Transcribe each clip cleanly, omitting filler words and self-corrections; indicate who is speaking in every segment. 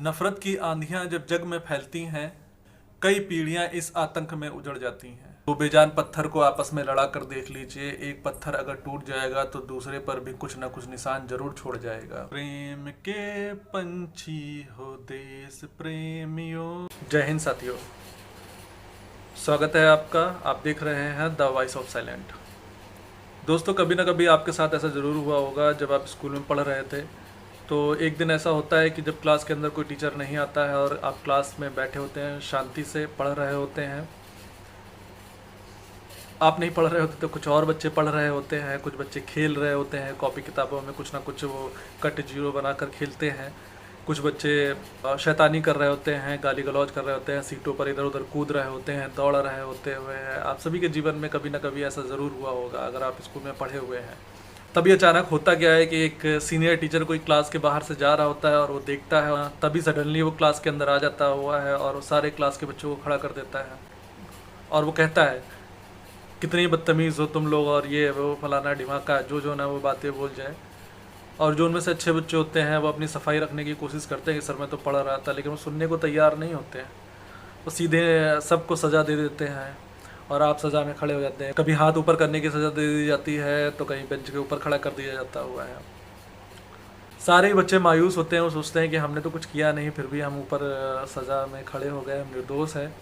Speaker 1: नफरत की आंधियां जब जग में फैलती हैं, कई पीढ़ियां इस आतंक में उजड़ जाती हैं। तो बेजान पत्थर को आपस में लड़ा कर देख लीजिए, एक पत्थर अगर टूट जाएगा तो दूसरे पर भी कुछ न कुछ निशान जरूर छोड़ जाएगा। प्रेम के पंछी हो देश प्रेमियों। जय हिंद साथियों, स्वागत है आपका। आप देख रहे हैं द वॉइस ऑफ साइलेंट। दोस्तों, कभी ना कभी आपके साथ ऐसा ज़रूर हुआ होगा, जब आप स्कूल में पढ़ रहे थे तो एक दिन ऐसा होता है कि जब क्लास के अंदर कोई टीचर नहीं आता है और आप क्लास में बैठे होते हैं, शांति से पढ़ रहे होते हैं। आप नहीं पढ़ रहे होते तो कुछ और बच्चे पढ़ रहे होते हैं, कुछ बच्चे खेल रहे होते हैं, कॉपी किताबों में कुछ ना कुछ वो कट जीरो बनाकर खेलते हैं। कुछ बच्चे शैतानी कर रहे होते हैं, गाली गलौज कर रहे होते हैं, सीटों पर इधर उधर कूद रहे होते हैं, दौड़ रहे होते हुए हैं। आप सभी के जीवन में कभी ना कभी ऐसा ज़रूर हुआ होगा अगर आप स्कूल में पढ़े हुए हैं। तभी अचानक होता क्या है कि एक सीनियर टीचर कोई क्लास के बाहर से जा रहा होता है और वो देखता है, तभी सडनली वो क्लास के अंदर आ जाता हुआ है और सारे क्लास के बच्चों को खड़ा कर देता है और वो कहता है, कितनी बदतमीज़ हो तुम लोग, और ये वो फलाना ढिमाका, जो ना वो बातें बोल जाए। और जो उनमें से अच्छे बच्चे होते हैं वो अपनी सफाई रखने की कोशिश करते हैं कि सर मैं तो पढ़ रहा था, लेकिन वो सुनने को तैयार नहीं होते हैं। वो सीधे सबको सज़ा दे देते हैं और आप सज़ा में खड़े हो जाते हैं। कभी हाथ ऊपर करने की सज़ा दे दी जाती है तो कहीं बेंच के ऊपर खड़ा कर दिया जाता हुआ है। सारे ही बच्चे मायूस होते हैं, वो सोचते हैं कि हमने तो कुछ किया नहीं, फिर भी हम ऊपर सज़ा में खड़े हो गए, हम निर्दोष हैं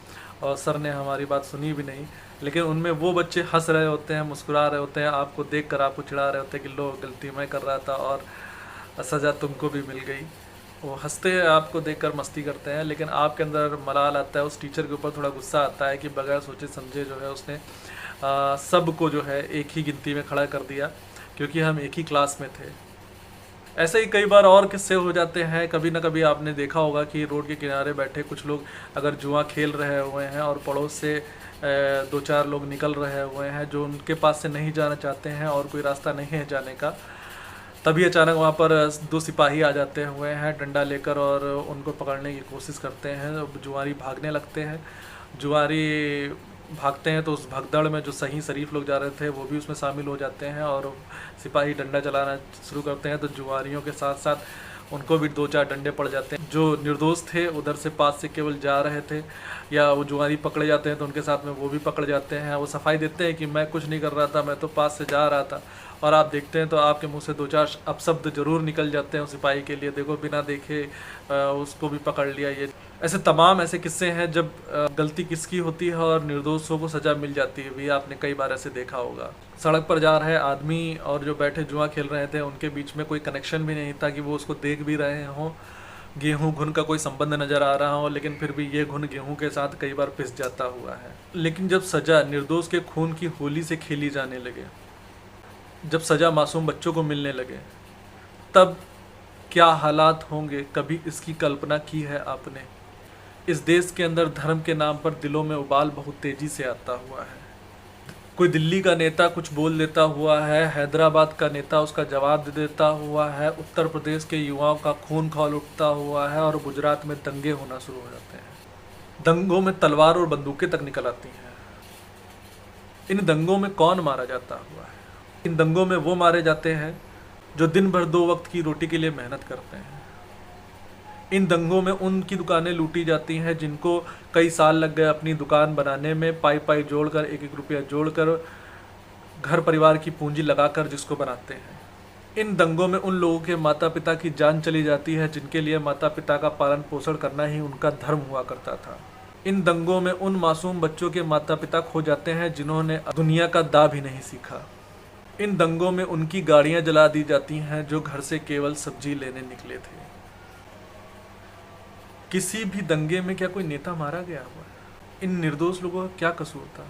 Speaker 1: और सर ने हमारी बात सुनी भी नहीं। लेकिन उनमें वो बच्चे हंस रहे होते हैं, मुस्कुरा रहे होते हैं, आपको देखकर आपको चिढ़ा रहे होते हैं कि लो गलती मैं कर रहा था और सज़ा तुमको भी मिल गई। वो हंसते हैं, आपको देखकर मस्ती करते हैं, लेकिन आपके अंदर मलाल आता है, उस टीचर के ऊपर थोड़ा गुस्सा आता है कि बगैर सोचे समझे जो है उसने सबको जो है एक ही गिनती में खड़ा कर दिया, क्योंकि हम एक ही क्लास में थे। ऐसे ही कई बार और किस्से हो जाते हैं। कभी ना कभी आपने देखा होगा कि रोड के किनारे बैठे कुछ लोग अगर जुआ खेल रहे हुए हैं और पड़ोस से दो चार लोग निकल रहे हुए हैं जो उनके पास से नहीं जाना चाहते हैं और कोई रास्ता नहीं है जाने का, तभी अचानक वहाँ पर दो सिपाही आ जाते हुए हैं डंडा लेकर और उनको पकड़ने की कोशिश करते हैं। जुआरी भागने लगते हैं। जुआरी भागते हैं तो उस भगदड़ में जो सही शरीफ लोग जा रहे थे वो भी उसमें शामिल हो जाते हैं और सिपाही डंडा चलाना शुरू करते हैं, तो जुआरियों के साथ साथ उनको भी दो चार डंडे पड़ जाते हैं। जो निर्दोष थे उधर से पास से केवल जा रहे थे या वो जुआरी पकड़े जाते हैं तो उनके साथ में वो भी पकड़ जाते हैं। वो सफाई देते हैं कि मैं कुछ नहीं कर रहा था, मैं तो पास से जा रहा था, और आप देखते हैं तो आपके मुंह से दो चार अपशब्द जरूर निकल जाते हैं उस सिपाही के लिए, देखो बिना देखे उसको भी पकड़ लिया। ये ऐसे तमाम ऐसे किस्से हैं जब गलती किसकी होती है और निर्दोषों को सज़ा मिल जाती है, भी आपने कई बार ऐसे देखा होगा। सड़क पर जा रहे आदमी और जो बैठे जुआ खेल रहे थे उनके बीच में कोई कनेक्शन भी नहीं था कि वो उसको देख भी रहे हों, गेहूं घुन का कोई संबंध नज़र आ रहा हो, लेकिन फिर भी ये घुन गेहूं के साथ कई बार पिस जाता हुआ है। लेकिन जब सज़ा निर्दोष के खून की होली से खेली जाने लगे, जब सज़ा मासूम बच्चों को मिलने लगे, तब क्या हालात होंगे, कभी इसकी कल्पना की है आपने? इस देश के अंदर धर्म के नाम पर दिलों में उबाल बहुत तेज़ी से आता हुआ है। कोई दिल्ली का नेता कुछ बोल देता हुआ है, हैदराबाद का नेता उसका जवाब दे देता हुआ है, उत्तर प्रदेश के युवाओं का खून खौल उठता हुआ है और गुजरात में दंगे होना शुरू हो जाते हैं। दंगों में तलवार और बंदूकें तक निकल आती हैं। इन दंगों में कौन मारा जाता हुआ है? इन दंगों में वो मारे जाते हैं जो दिन भर दो वक्त की रोटी के लिए मेहनत करते हैं। इन दंगों में उनकी दुकानें लूटी जाती हैं जिनको कई साल लग गए अपनी दुकान बनाने में, पाई पाई जोड़कर, एक एक रुपया जोड़कर, घर परिवार की पूंजी लगाकर जिसको बनाते हैं। इन दंगों में उन लोगों के माता पिता की जान चली जाती है जिनके लिए माता पिता का पालन पोषण करना ही उनका धर्म हुआ करता था। इन दंगों में उन मासूम बच्चों के माता पिता खो जाते हैं जिन्होंने दुनिया का दा भी नहीं सीखा। इन दंगों में उनकी गाड़ियां जला दी जाती हैं जो घर से केवल सब्जी लेने निकले थे। किसी भी दंगे में क्या कोई नेता मारा गया हुआ है? इन निर्दोष लोगों का क्या कसूर था?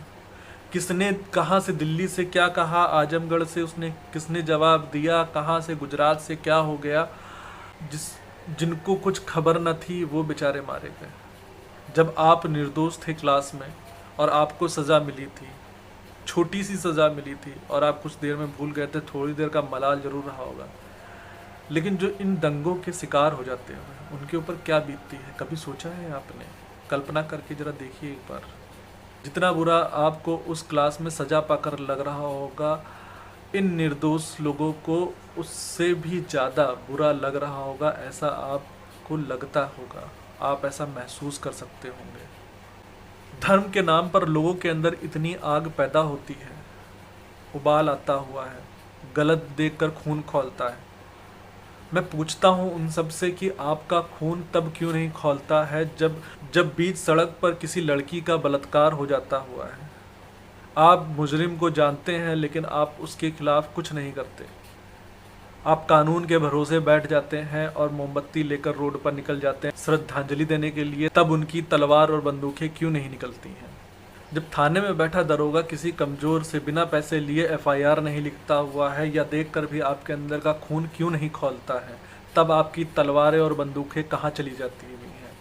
Speaker 1: किसने कहाँ से दिल्ली से क्या कहा, आजमगढ़ से उसने किसने जवाब दिया, कहाँ से गुजरात से क्या हो गया, जिनको कुछ खबर न थी वो बेचारे मारे गए। जब आप निर्दोष थे क्लास में और आपको सज़ा मिली थी, छोटी सी सज़ा मिली थी और आप कुछ देर में भूल गए थे, थोड़ी देर का मलाल जरूर रहा होगा, लेकिन जो इन दंगों के शिकार हो जाते हैं उनके ऊपर क्या बीतती है, कभी सोचा है आपने? कल्पना करके ज़रा देखिए एक बार। जितना बुरा आपको उस क्लास में सज़ा पाकर लग रहा होगा, इन निर्दोष लोगों को उससे भी ज़्यादा बुरा लग रहा होगा, ऐसा आप आपको लगता होगा, आप ऐसा महसूस कर सकते होंगे। धर्म के नाम पर लोगों के अंदर इतनी आग पैदा होती है, उबाल आता हुआ है, गलत देखकर खून खौलता है। मैं पूछता हूँ उन सब से कि आपका खून तब क्यों नहीं खौलता है जब बीच सड़क पर किसी लड़की का बलात्कार हो जाता हुआ है। आप मुजरिम को जानते हैं लेकिन आप उसके खिलाफ कुछ नहीं करते। आप कानून के भरोसे बैठ जाते हैं और मोमबत्ती लेकर रोड पर निकल जाते हैं श्रद्धांजलि देने के लिए। तब उनकी तलवार और बंदूकें क्यों नहीं निकलती हैं? जब थाने में बैठा दरोगा किसी कमज़ोर से बिना पैसे लिए एफआईआर नहीं लिखता हुआ है या देखकर भी आपके अंदर का खून क्यों नहीं खौलता है? तब आपकी तलवारें और बंदूकें कहाँ चली जाती हुई हैं?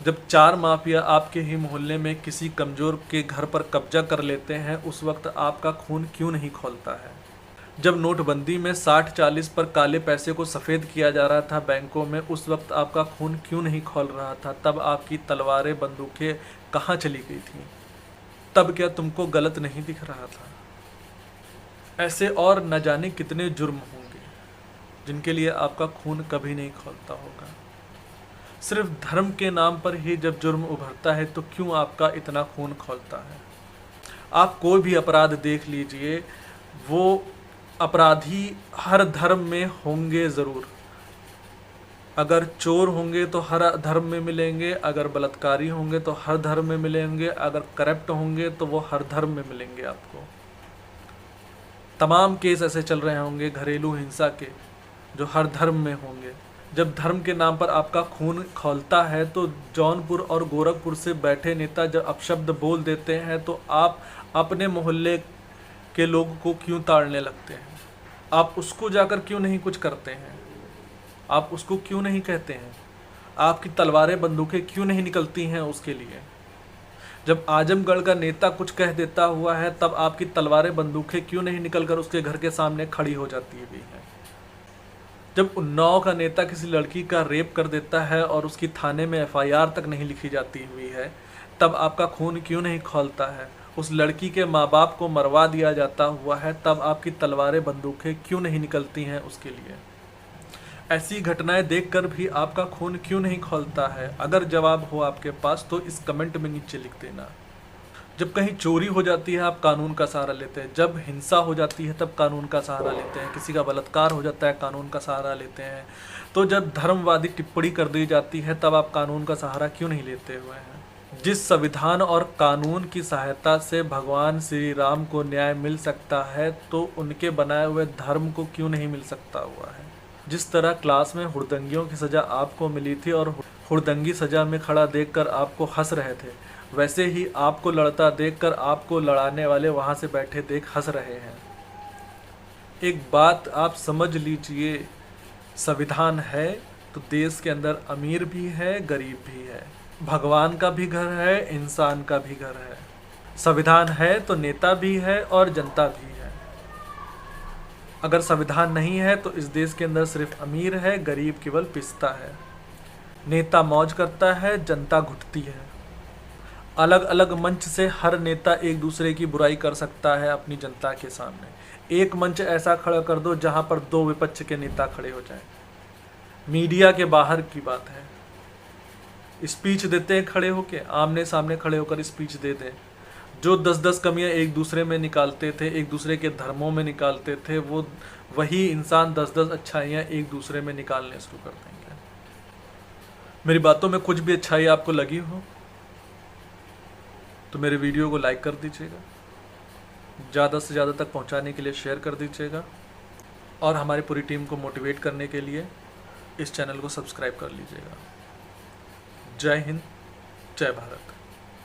Speaker 1: जब 4 माफिया आपके ही मोहल्ले में किसी कमज़ोर के घर पर कब्जा कर लेते हैं, उस वक्त आपका खून क्यों नहीं खौलता है? जब नोटबंदी में 60-40 पर काले पैसे को सफ़ेद किया जा रहा था बैंकों में, उस वक्त आपका खून क्यों नहीं खौल रहा था? तब आपकी तलवारें बंदूकें कहाँ चली गई थीं? तब क्या तुमको गलत नहीं दिख रहा था? ऐसे और न जाने कितने जुर्म होंगे जिनके लिए आपका खून कभी नहीं खौलता होगा। सिर्फ धर्म के नाम पर ही जब जुर्म उभरता है तो क्यों आपका इतना खून खौलता है? आप कोई भी अपराध देख लीजिए, वो अपराधी हर धर्म में होंगे ज़रूर। अगर चोर होंगे तो हर धर्म में मिलेंगे, अगर बलात्कारी होंगे तो हर धर्म में मिलेंगे, अगर करप्ट होंगे तो वो हर धर्म में मिलेंगे आपको। तमाम केस ऐसे चल रहे होंगे घरेलू हिंसा के जो हर धर्म में होंगे। जब धर्म के नाम पर आपका खून खौलता है तो जौनपुर और गोरखपुर से बैठे नेता जब अपशब्द बोल देते हैं तो आप अपने मोहल्ले के लोगों को क्यों ताड़ने लगते हैं? आप उसको जाकर क्यों नहीं कुछ करते हैं? आप उसको क्यों नहीं कहते हैं? आपकी तलवारें बंदूकें क्यों नहीं निकलती हैं उसके लिए? जब आजमगढ़ का नेता कुछ कह देता हुआ है तब आपकी तलवारें बंदूकें क्यों नहीं निकलकर उसके घर के सामने खड़ी हो जाती हुई हैं? जब उन्नाव का नेता किसी लड़की का रेप कर देता है और उसकी थाने में एफआईआर तक नहीं लिखी जाती हुई है, तब आपका खून क्यों नहीं खौलता है? उस लड़की के माँ बाप को मरवा दिया जाता हुआ है, तब आपकी तलवारें बंदूकें क्यों नहीं निकलती हैं उसके लिए? ऐसी घटनाएं देखकर भी आपका खून क्यों नहीं खौलता है? अगर जवाब हो आपके पास तो इस कमेंट में नीचे लिख देना। जब कहीं चोरी हो जाती है आप कानून का सहारा लेते हैं, जब हिंसा हो जाती है तब कानून का सहारा लेते हैं, किसी का बलात्कार हो जाता है कानून का सहारा लेते हैं, तो जब धर्मवादी टिप्पणी कर दी जाती है तब आप कानून का सहारा क्यों नहीं लेते हुए हैं? जिस संविधान और कानून की सहायता से भगवान श्री राम को न्याय मिल सकता है तो उनके बनाए हुए धर्म को क्यों नहीं मिल सकता हुआ है? जिस तरह क्लास में हुड़दंगियों की सज़ा आपको मिली थी और हुड़दंगी सज़ा में खड़ा देखकर आपको हंस रहे थे, वैसे ही आपको लड़ता देखकर आपको लड़ाने वाले वहाँ से बैठे देख हंस रहे हैं। एक बात आप समझ लीजिए, संविधान है तो देश के अंदर अमीर भी है, गरीब भी है, भगवान का भी घर है, इंसान का भी घर है। संविधान है तो नेता भी है और जनता भी है। अगर संविधान नहीं है तो इस देश के अंदर सिर्फ अमीर है, गरीब केवल पिसता है। नेता मौज करता है, जनता घुटती है। अलग अलग मंच से हर नेता एक दूसरे की बुराई कर सकता है अपनी जनता के सामने। एक मंच ऐसा खड़ा कर दो जहां पर 2 विपक्ष के नेता खड़े हो जाएं। मीडिया के बाहर की बात है, स्पीच देते हैं खड़े होकर, आमने सामने खड़े होकर स्पीच दे दें। जो 10-10 कमियां एक दूसरे में निकालते थे, एक दूसरे के धर्मों में निकालते थे, वो वही इंसान 10-10 अच्छाइयाँ एक दूसरे में निकालने शुरू कर देंगे। मेरी बातों में कुछ भी अच्छाई आपको लगी हो तो मेरे वीडियो को लाइक कर दीजिएगा, ज़्यादा से ज़्यादा तक पहुंचाने के लिए शेयर कर दीजिएगा और हमारी पूरी टीम को मोटिवेट करने के लिए इस चैनल को सब्सक्राइब कर लीजिएगा। जय हिंद, जय भारत।